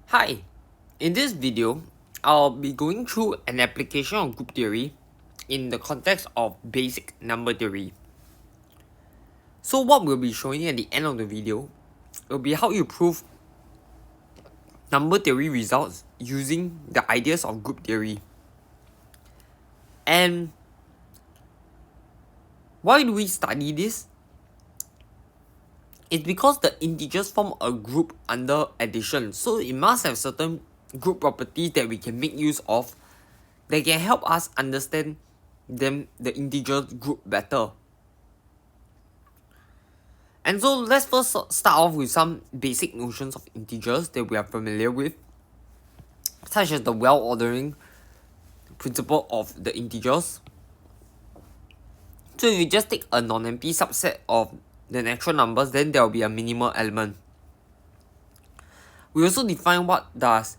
Hi, in this video, I'll be going through an application of group theory in the context of basic number theory. So what we'll be showing at the end of the video will be how you prove number theory results using the ideas of group theory. And why do we study this? It's because the integers form a group under addition, so it must have certain group properties that we can make use of that can help us understand the integer group better. And so let's first start off with some basic notions of integers that we are familiar with, such as the well-ordering principle of the integers. So if you just take a non-empty subset of the natural numbers, then there will be a minimal element. We also define what does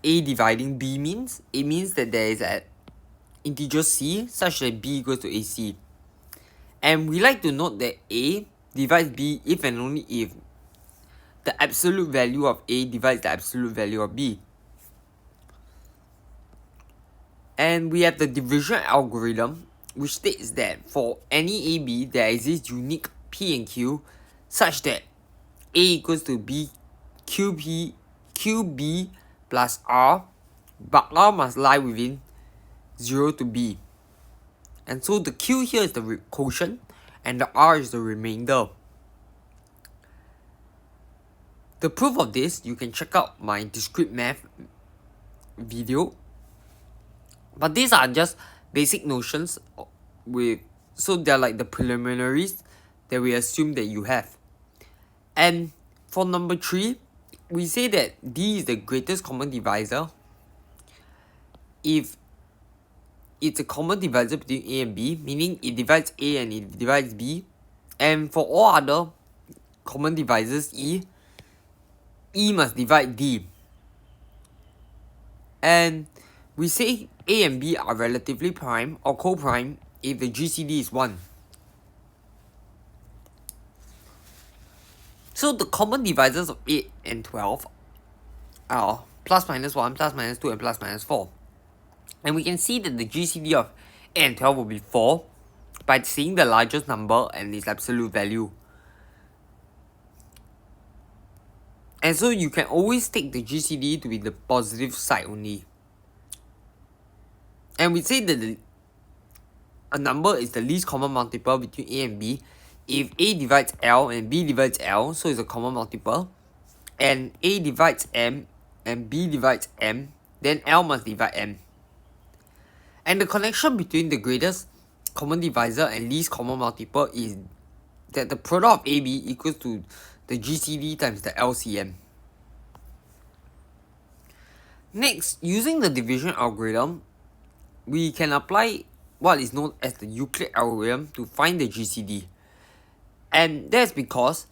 A dividing B means. It means that there is an integer C such that B equals to AC. And we like to note that A divides B if and only if the absolute value of A divides the absolute value of B. And we have the division algorithm, which states that for any AB there exists unique P and Q such that A equals to B QB plus R, but R must lie within 0 to B. And so the Q here is the quotient and the R is the remainder. The proof of this, you can check out my discrete math video. But these are just basic notions so they're like the preliminaries that we assume that you have. And for number 3, we say that D is the greatest common divisor if it's a common divisor between A and B, meaning it divides A and it divides B. And for all other common divisors E must divide D. And we say A and B are relatively prime or co-prime if the GCD is 1. So the common divisors of 8 and 12 are plus minus 1, plus minus 2, and plus minus 4. And we can see that the GCD of 8 and 12 will be 4 by seeing the largest number and its absolute value. And so you can always take the GCD to be the positive side only. And we say that a number is the least common multiple between A and B if A divides L and B divides L, so it's a common multiple, and A divides M and B divides M, then L must divide M. And the connection between the greatest common divisor and least common multiple is that the product of AB equals to the GCD times the LCM. Next, using the division algorithm, we can apply what is known as the Euclid algorithm to find the GCD. And that's because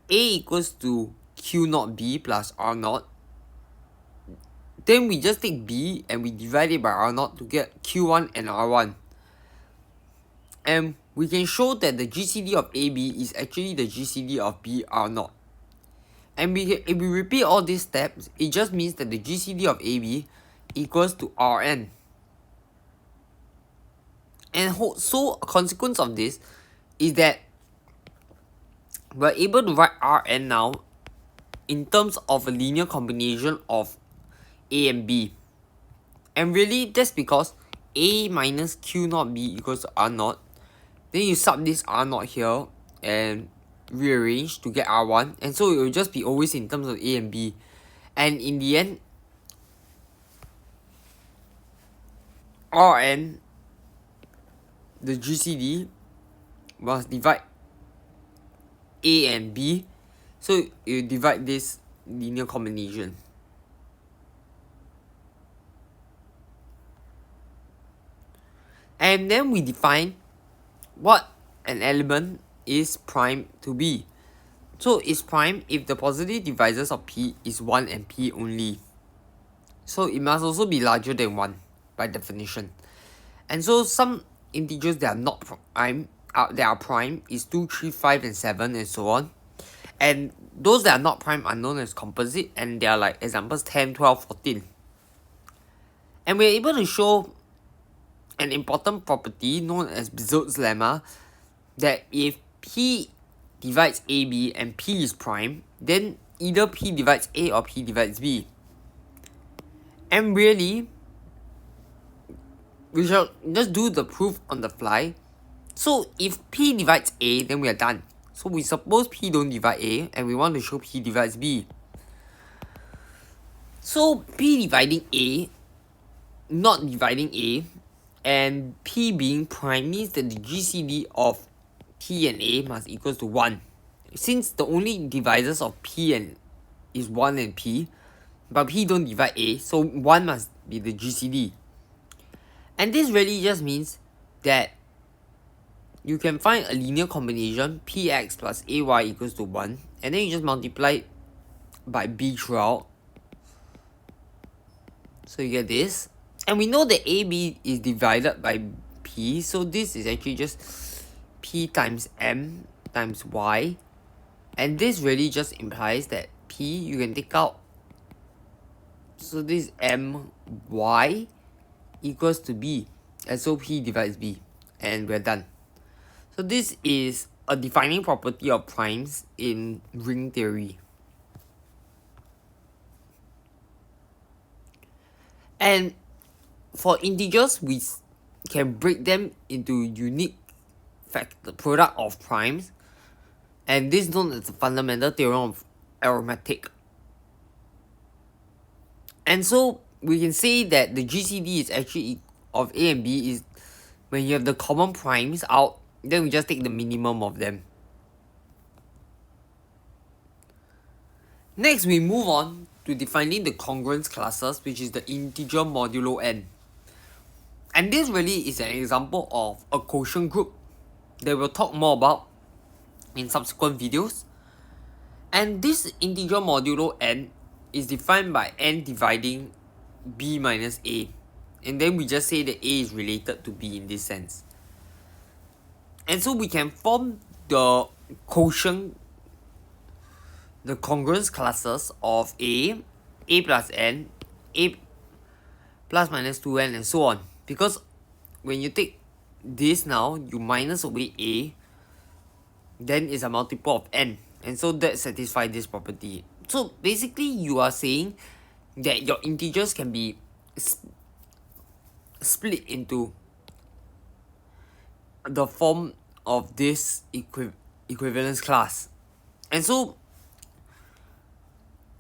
A equals to Q naught B plus R naught. Then we just take B and we divide it by R naught to get Q1 and R1. And we can show that the GCD of AB is actually the GCD of B R naught. And if we repeat all these steps, it just means that the GCD of AB equals to Rn. And so a consequence of this is that we're able to write Rn now in terms of a linear combination of A and B. And really that's because A minus Q naught B equals to R naught. Then you sub this R naught here and rearrange to get R1. And so it will just be always in terms of A and B. And in the end, Rn, the GCD, must divide A and B. So you divide this linear combination. And then we define what an element is prime to be. So it's prime if the positive divisors of P is 1 and P only. So it must also be larger than 1 by definition. And so some integers that are not prime, that are prime is 2, 3, 5, and 7, and so on. And those that are not prime are known as composite, and they are like examples 10, 12, 14. And we're able to show an important property known as Bezold's lemma, that if P divides AB and P is prime, then either P divides A or P divides B. And really, we shall just do the proof on the fly. So if P divides A, then we are done. So we suppose P don't divide A, and we want to show P divides B. So P dividing A, not dividing A, and P being prime means that the GCD of P and A must equals to 1. Since the only divisors of P and is 1 and P, but P don't divide A, so 1 must be the GCD. And this really just means that you can find a linear combination Px plus Ay equals to 1, and then you just multiply it by B throughout. So you get this. And we know that AB is divided by P, so this is actually just P times M times Y. And this really just implies that P you can take out. So this My equals to B. And so P divides B. And we're done. So this is a defining property of primes in ring theory. And for integers, we can break them into unique product of primes, and this is known as the fundamental theorem of arithmetic. And so we can say that the GCD is actually of A and B is when you have the common primes out, then we just take the minimum of them. Next, we move on to defining the congruence classes, which is the integer modulo n. And this really is an example of a quotient group that we'll talk more about in subsequent videos. And this integer modulo n is defined by n dividing b minus a. And then we just say that a is related to b in this sense. And so we can form the quotient, the congruence classes of a plus n, a plus minus 2n, and so on. Because when you take this now, you minus away a, then it's a multiple of n. And so that satisfies this property. So basically you are saying that your integers can be split into the form of this equivalence class. And so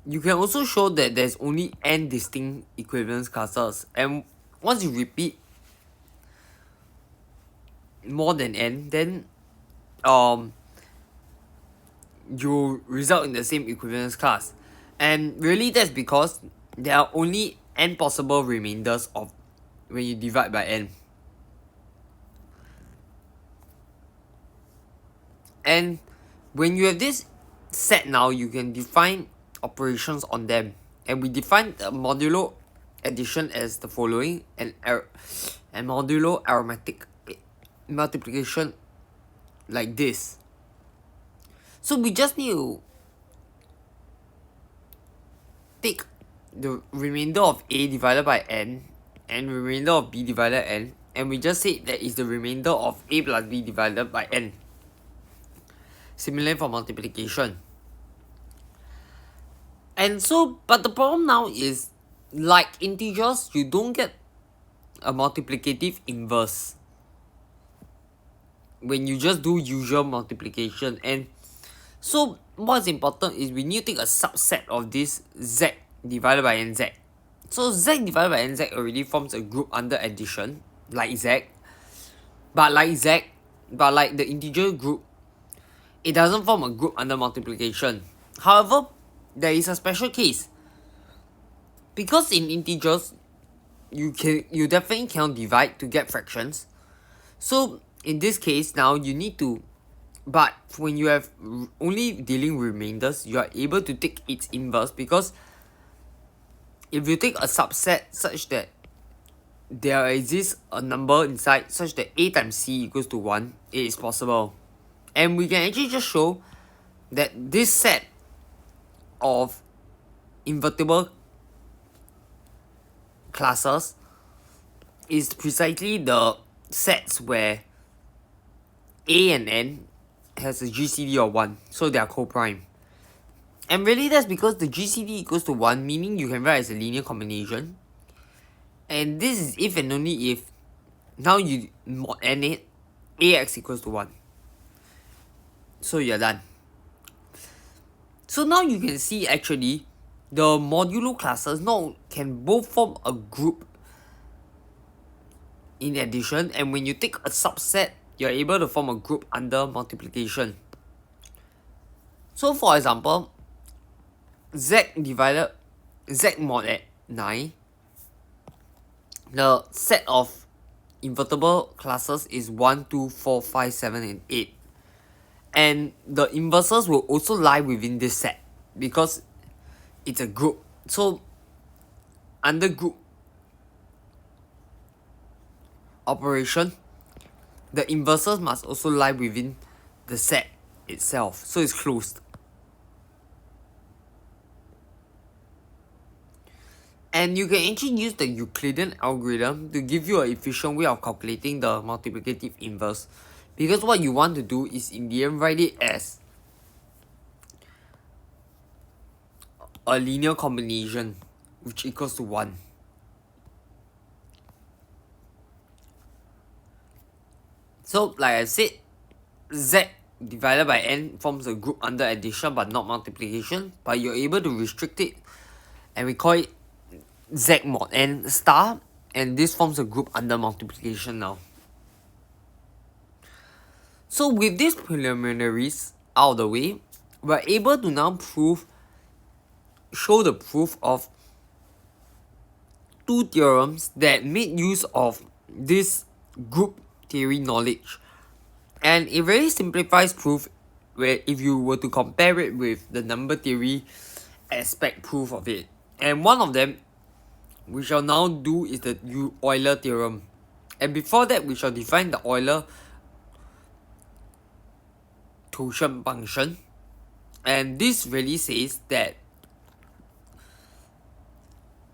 you can also show that there's only n distinct equivalence classes, and once you repeat more than n, then you result in the same equivalence class. And really that's because there are only n possible remainders of when you divide by n. And when you have this set now, you can define operations on them. And we define the modulo addition as the following, and modulo arithmetic multiplication like this. So we just need to take the remainder of a divided by n and remainder of b divided n, and we just say that is the remainder of a plus b divided by n. Similarly for multiplication. And so, but the problem now is, like integers, you don't get a multiplicative inverse when you just do usual multiplication. And so what's important is we need to take a subset of this z divided by nz. So z divided by nz already forms a group under addition, like z. But like the integer group, it doesn't form a group under multiplication. However, there is a special case. Because in integers, you definitely cannot divide to get fractions. So in this case now you need to, but when you have only dealing with remainders, you are able to take its inverse, because if you take a subset such that there exists a number inside such that a times c equals to 1, it is possible. And we can actually just show that this set of invertible classes is precisely the sets where A and N has a GCD of 1, so they are co-prime. And really that's because the GCD equals to 1, meaning you can write as a linear combination. And this is if and only if now you mod n it, AX equals to 1. So you're done. So now you can see actually the modulo classes now can both form a group in addition, and when you take a subset, you're able to form a group under multiplication. So for example, Z mod at 9, the set of invertible classes is 1, 2, 4, 5, 7, and 8. And the inverses will also lie within this set because it's a group. So under group operation, the inverses must also lie within the set itself. So it's closed. And you can actually use the Euclidean algorithm to give you an efficient way of calculating the multiplicative inverse. Because what you want to do is in the end write it as a linear combination which equals to 1. So like I said, Z divided by N forms a group under addition but not multiplication, but you're able to restrict it and we call it Z mod N star, and this forms a group under multiplication now. So with these preliminaries out of the way, we're able to now show the proof of two theorems that made use of this group theory knowledge. And it very simplifies proof where if you were to compare it with the number theory aspect proof of it. And one of them we shall now do is the Euler theorem. And before that, we shall define the Euler torsion function. And this really says that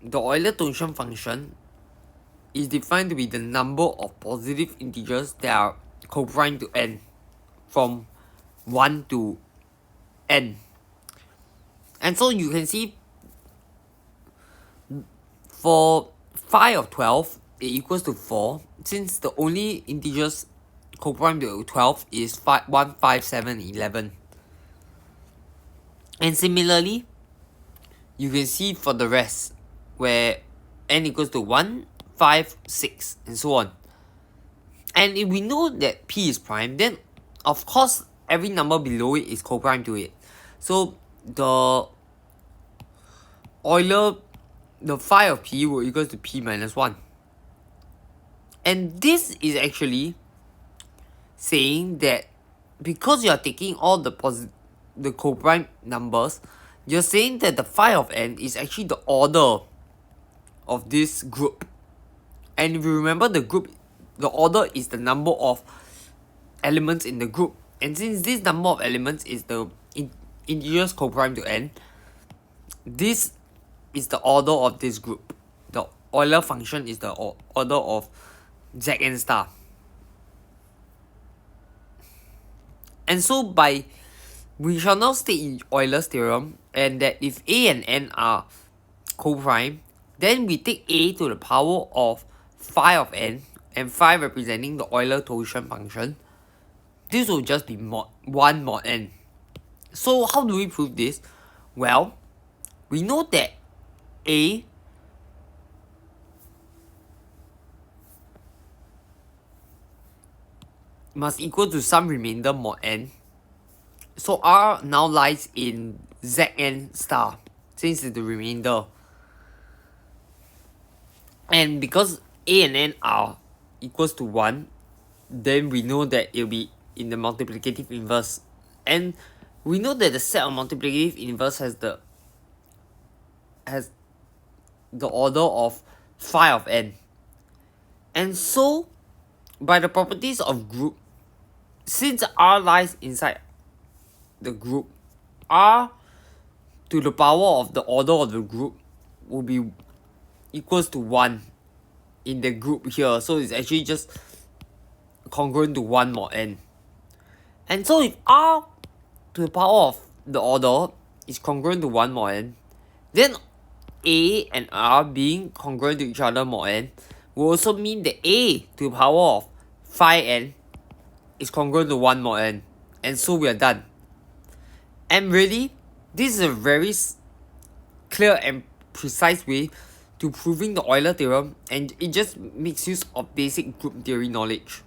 the Euler torsion function is defined to be the number of positive integers that are co-prime to n from 1 to n. And so you can see for phi of 12, it equals to 4, since the only integers co-prime to 12 is 1, 5, 7, 11. And similarly, you can see for the rest, where n equals to 1, 5, 6, and so on. And if we know that p is prime, then of course every number below it is co-prime to it. So the phi of p will equal to p minus 1. And this is actually saying that because you are taking all the co-prime numbers, you're saying that the phi of n is actually the order of this group. And if you remember the order is the number of elements in the group. And since this number of elements is the integers co-prime to n, this is the order of this group. The Euler function is the order of Zn star. And so we shall now state in Euler's theorem, and that if A and N are co-prime, then we take A to the power of phi of n, and phi representing the Euler torsion function. This will just be 1 mod n. So how do we prove this? Well, we know that A must equal to some remainder mod n. So R now lies in Zn star, since it's the remainder. And because A and N are equals to 1, then we know that it will be in the multiplicative inverse. And we know that the set of multiplicative inverse has the order of phi of n. And so, by the properties of group, since R lies inside the group, R to the power of the order of the group will be equals to 1 in the group here. So it's actually just congruent to 1 mod n. And so if R to the power of the order is congruent to 1 mod n, then A and R being congruent to each other mod n will also mean that A to the power of phi n is congruent to 1 mod n. And so we are done. And really, this is a very clear and precise way to proving the Euler theorem, and it just makes use of basic group theory knowledge.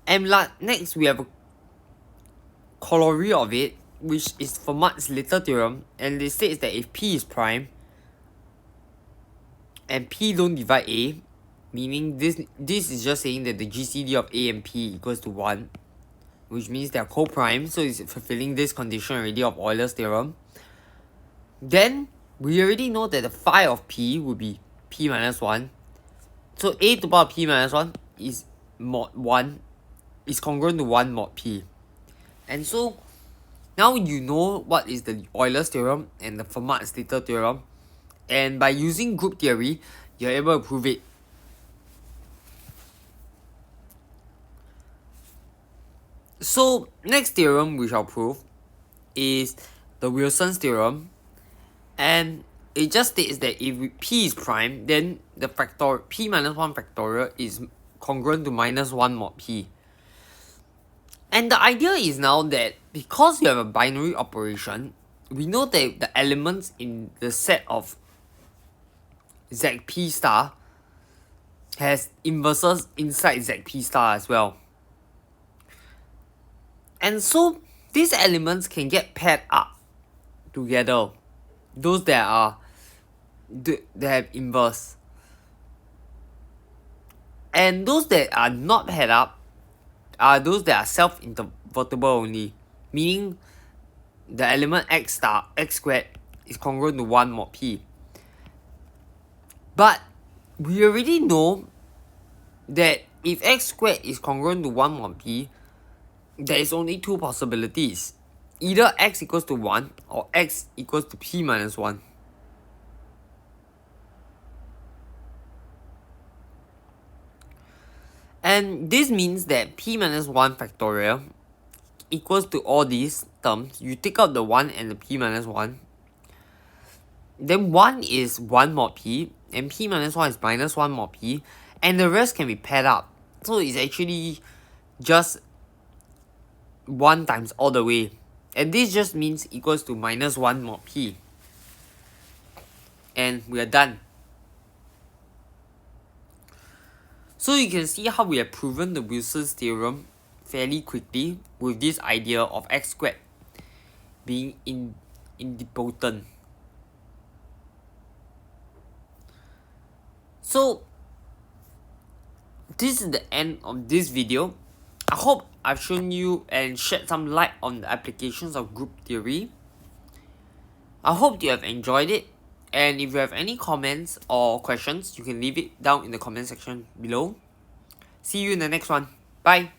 And next we have a corollary of it, which is Fermat's little theorem, and it states that if P is prime and P don't divide A, meaning this is just saying that the GCD of A and P equals to 1, which means they are co-prime, so it's fulfilling this condition already of Euler's theorem. Then we already know that the phi of P would be P minus 1. So A to the power of P minus 1 is mod 1, is congruent to 1 mod P. And so now you know what is the Euler's theorem and the Fermat's little theorem, and by using group theory, you're able to prove it. So next theorem we shall prove is the Wilson's theorem, and it just states that if P is prime, then the factor P minus 1 factorial is congruent to minus 1 mod P. And the idea is now that because you have a binary operation, we know that the elements in the set of ZP star has inverses inside ZP star as well. And so these elements can get paired up together, those that have inverse. And those that are not paired up are those that are self-intervertible only, meaning the element x squared is congruent to 1 mod P. But we already know that if x squared is congruent to 1 mod P, there is only two possibilities. Either x equals to 1 or x equals to P minus 1. And this means that P minus 1 factorial equals to all these terms. You take out the 1 and the P minus 1. Then 1 is 1 mod P, and P minus 1 is minus 1 mod P, and the rest can be paired up. So it's actually just 1 times all the way. And this just means equals to minus 1 mod P. And we are done. So you can see how we have proven the Wilson's theorem fairly quickly with this idea of x squared being idempotent. So this is the end of this video. I hope I've shown you and shed some light on the applications of group theory. I hope you have enjoyed it, and if you have any comments or questions, you can leave it down in the comment section below. See you in the next one. Bye.